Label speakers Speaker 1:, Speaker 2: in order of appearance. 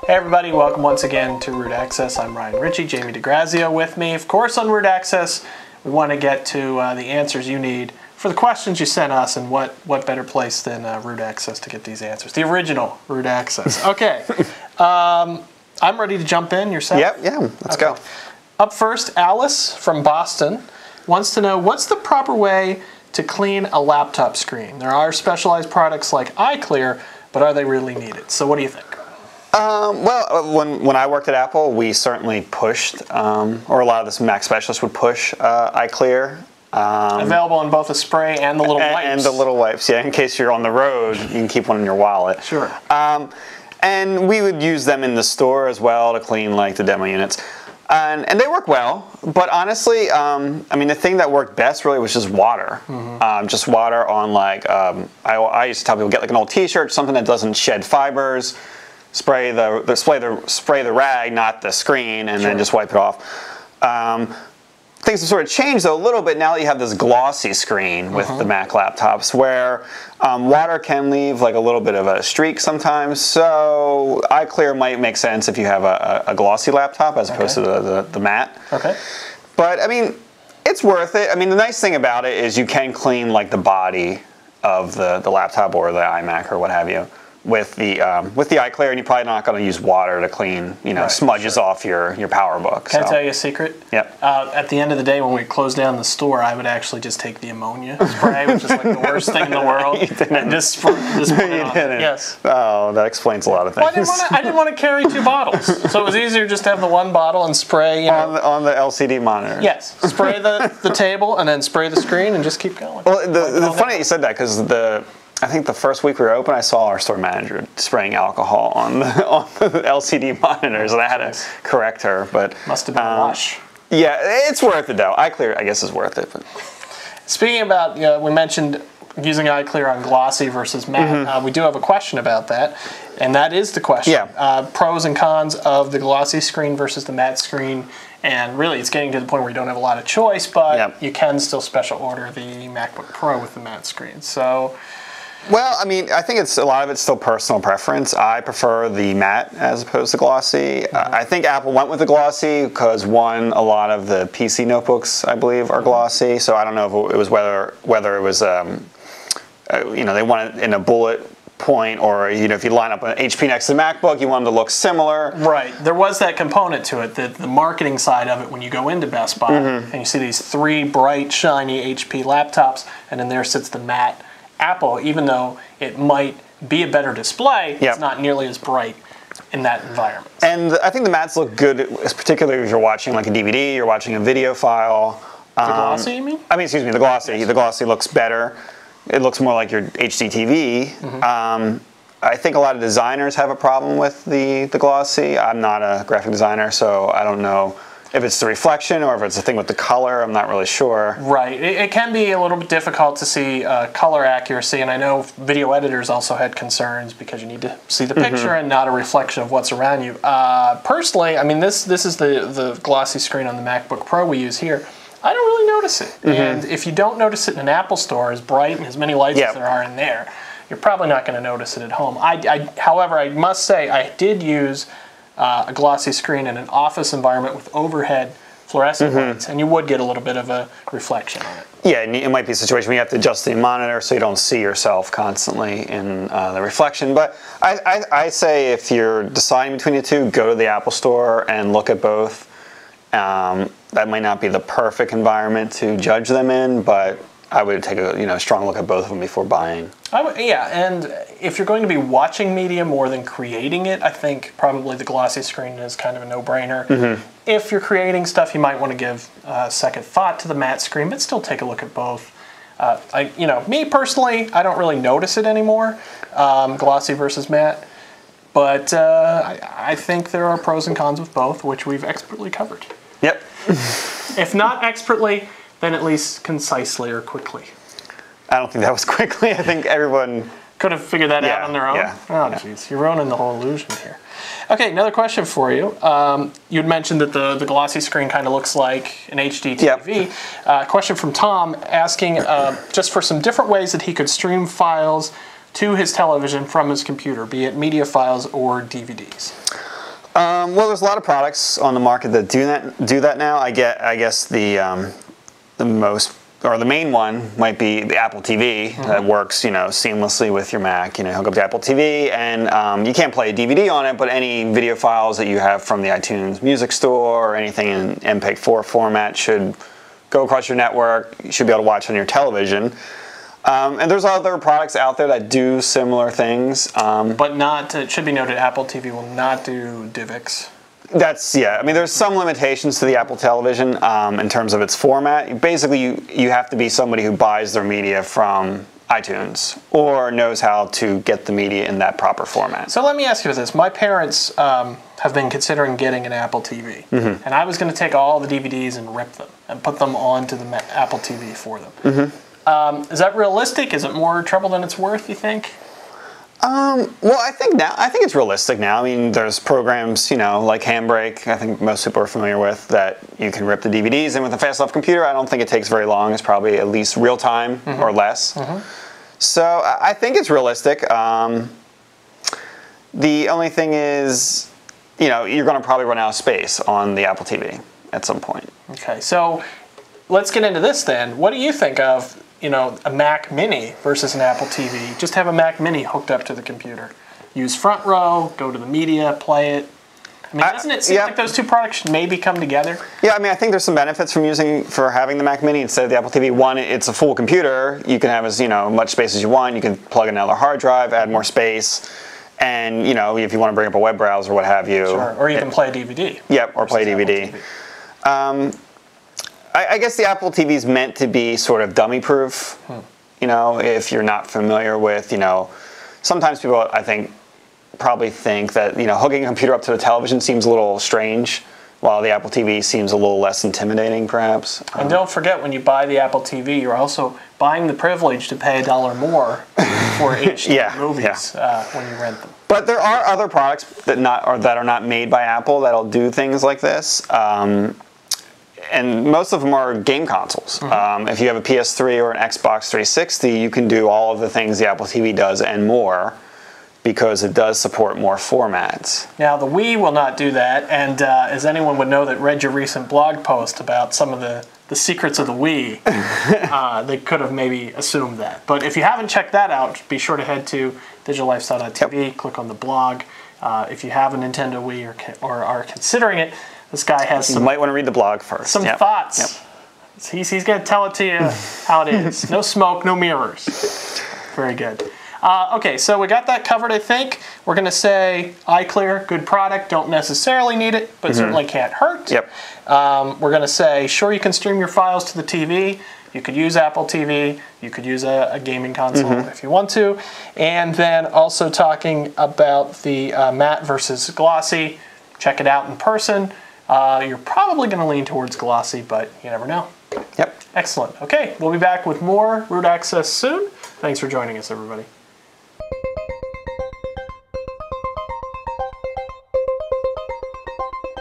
Speaker 1: Hey everybody, welcome once again to Root Access. I'm Ryan Ritchie, Jamie DeGrazio with me. Of course, on Root Access, we want to get to the answers you need for the questions you sent us, and what better place than Root Access to get these answers. The original Root Access. Okay, I'm ready to jump in. Yourself?
Speaker 2: Yep, yeah, let's go.
Speaker 1: Up first, Alice from Boston wants to know, what's the proper way to clean a laptop screen? There are specialized products like iClear, but are they really needed? So what do you think?
Speaker 2: Well, when I worked at Apple, we certainly pushed, or a lot of this Mac specialists would push iClear.
Speaker 1: Available in both a spray and the little wipes.
Speaker 2: And the little wipes, yeah, in case you're on the road, you can keep one in your wallet.
Speaker 1: Sure.
Speaker 2: And we would use them in the store as well to clean like the demo units. And they work well, but honestly, I mean, the thing that worked best really was just water. Mm-hmm. Just water on like, I used to tell people, get like an old t-shirt, something that doesn't shed fibers, spray the rag, not the screen, and then just wipe it off. Things have sort of changed though a little bit now that you have this glossy screen with the Mac laptops, where water can leave like a little bit of a streak sometimes. So iClear might make sense if you have a glossy laptop as opposed to the matte. Okay. But I mean, it's worth it. I mean, the nice thing about it is you can clean like the body of the laptop or the iMac or what have you with the iClear, and you're probably not going to use water to clean, you know, smudges off your PowerBook.
Speaker 1: Can I tell you a secret?
Speaker 2: Yep.
Speaker 1: At the end of the day, when we close down the store, I would actually just take the ammonia spray, which is like the worst thing in the world, and just put it on. Yes. Oh,
Speaker 2: that explains a lot of things.
Speaker 1: Well, I didn't want to carry two bottles, so it was easier just to have the one bottle and spray. You know,
Speaker 2: on the LCD monitor.
Speaker 1: Yes. Spray the table and then spray the screen and just keep going.
Speaker 2: Well, the funny that you said that, because I think the first week we were open, I saw our store manager spraying alcohol on the LCD monitors, and I had to correct her. But
Speaker 1: must have been a wash.
Speaker 2: Yeah, it's worth it though. iClear, I guess, is worth it. But.
Speaker 1: Speaking about, we mentioned using iClear on glossy versus matte. We do have a question about that, and that is the question. Yeah. Pros and cons of the glossy screen versus the matte screen. And really, it's getting to the point where you don't have a lot of choice, but you can still special order the MacBook Pro with the matte screen. So.
Speaker 2: Well, I mean, I think a lot of it's still personal preference. I prefer the matte as opposed to glossy. I think Apple went with the glossy because, one, a lot of the PC notebooks, I believe, are glossy. So I don't know if it was whether it was, they want it in a bullet point, or if you line up an HP next to the MacBook, you want them to look similar.
Speaker 1: Right. There was that component to it, the marketing side of it, when you go into Best Buy and you see these three bright, shiny HP laptops, and then there sits the matte Apple. Even though it might be a better display, it's not nearly as bright in that environment.
Speaker 2: And I think the mattes look good, particularly if you're watching like a DVD, you're watching a video file.
Speaker 1: The glossy, you mean?
Speaker 2: I mean, excuse me, the glossy. Yes. The glossy looks better. It looks more like your HD TV. I think a lot of designers have a problem with the glossy. I'm not a graphic designer, so I don't know if it's the reflection or if it's the thing with the color. I'm not really sure. Right.
Speaker 1: It can be a little bit difficult to see color accuracy, and I know video editors also had concerns because you need to see the picture and not a reflection of what's around you. Personally, I mean, this is the glossy screen on the MacBook Pro we use here. I don't really notice it. And if you don't notice it in an Apple store, as bright and as many lights as there are in there, you're probably not going to notice it at home. However, I must say I did use a glossy screen in an office environment with overhead fluorescent lights, and you would get a little bit of a reflection on it.
Speaker 2: Yeah, and it might be a situation where you have to adjust the monitor so you don't see yourself constantly in the reflection. But I say if you're deciding between the two, go to the Apple Store and look at both. That might not be the perfect environment to judge them in, but I would take a strong look at both of them before buying.
Speaker 1: Yeah, and if you're going to be watching media more than creating it, I think probably the glossy screen is kind of a no-brainer. If you're creating stuff, you might want to give second thought to the matte screen, but still take a look at both. Me personally, I don't really notice it anymore, glossy versus matte, but I think there are pros and cons with both, which we've expertly covered.
Speaker 2: Yep.
Speaker 1: If not expertly, then at least concisely or quickly.
Speaker 2: I don't think that was quickly. I think everyone
Speaker 1: could have figured that out on their own.
Speaker 2: Yeah.
Speaker 1: Oh, jeez, you're ruining the whole illusion here. Okay, another question for you. You had mentioned that the glossy screen kind of looks like an HD TV. Yep. Question from Tom asking just for some different ways that he could stream files to his television from his computer, be it media files or DVDs.
Speaker 2: Well, there's a lot of products on the market that do that now. I guess the most, or the main one might be the Apple TV that works, seamlessly with your Mac. Hook up to Apple TV, and you can't play a DVD on it, but any video files that you have from the iTunes Music Store or anything in MPEG-4 format should go across your network. You should be able to watch on your television. And there's other products out there that do similar things.
Speaker 1: But not, it should be noted, Apple TV will not do DivX.
Speaker 2: Yeah. I mean, there's some limitations to the Apple television in terms of its format. Basically, you have to be somebody who buys their media from iTunes or knows how to get the media in that proper format.
Speaker 1: So let me ask you this. My parents have been considering getting an Apple TV. And I was going to take all the DVDs and rip them and put them onto the Apple TV for them. Is that realistic? Is it more trouble than it's worth, you think?
Speaker 2: Well, I think it's realistic now. I mean, there's programs, like Handbrake, I think most people are familiar with, that you can rip the DVDs in with a fast enough computer. I don't think it takes very long. It's probably at least real time or less. So I think it's realistic. The only thing is, you're going to probably run out of space on the Apple TV at some point. Okay,
Speaker 1: so let's get into this then. What do you think of a Mac Mini versus an Apple TV? Just have a Mac Mini hooked up to the computer. Use Front Row, go to the media, play it. I mean, doesn't it seem like those two products should maybe come together?
Speaker 2: Yeah, I mean, I think there's some benefits for having the Mac Mini instead of the Apple TV. One, it's a full computer. You can have as much space as you want. You can plug in another hard drive, add more space, and if you want to bring up a web browser, what have you.
Speaker 1: Sure. Or you can play a DVD.
Speaker 2: Yep, or play a DVD. I guess the Apple TV is meant to be sort of dummy-proof. If you're not familiar with, sometimes people, I think, probably think that, hooking a computer up to the television seems a little strange, while the Apple TV seems a little less intimidating, perhaps.
Speaker 1: And don't forget, when you buy the Apple TV, you're also buying the privilege to pay $1 more for HD movies when you rent them.
Speaker 2: But there are other products that are not made by Apple that'll do things like this. And most of them are game consoles. If you have a PS3 or an Xbox 360, you can do all of the things the Apple TV does and more, because it does support more formats.
Speaker 1: Now, the Wii will not do that, and as anyone would know that read your recent blog post about some of the secrets of the Wii, they could have maybe assumed that. But if you haven't checked that out, be sure to head to digitallifestyle.tv, click on the blog. If you have a Nintendo Wii or are considering it, this guy has some...
Speaker 2: You might want to read the blog first.
Speaker 1: Some thoughts. He's going to tell it to you how it is. No smoke, no mirrors. Very good. Okay, so we got that covered, I think. We're going to say iClear, good product, don't necessarily need it, but certainly can't hurt. We're going to say, sure, you can stream your files to the TV. You could use Apple TV. You could use a gaming console if you want to. And then also talking about the matte versus glossy. Check it out in person. You're probably going to lean towards glossy, but you never know.
Speaker 2: Excellent.
Speaker 1: Okay, we'll be back with more Root Access soon. Thanks for joining us, everybody.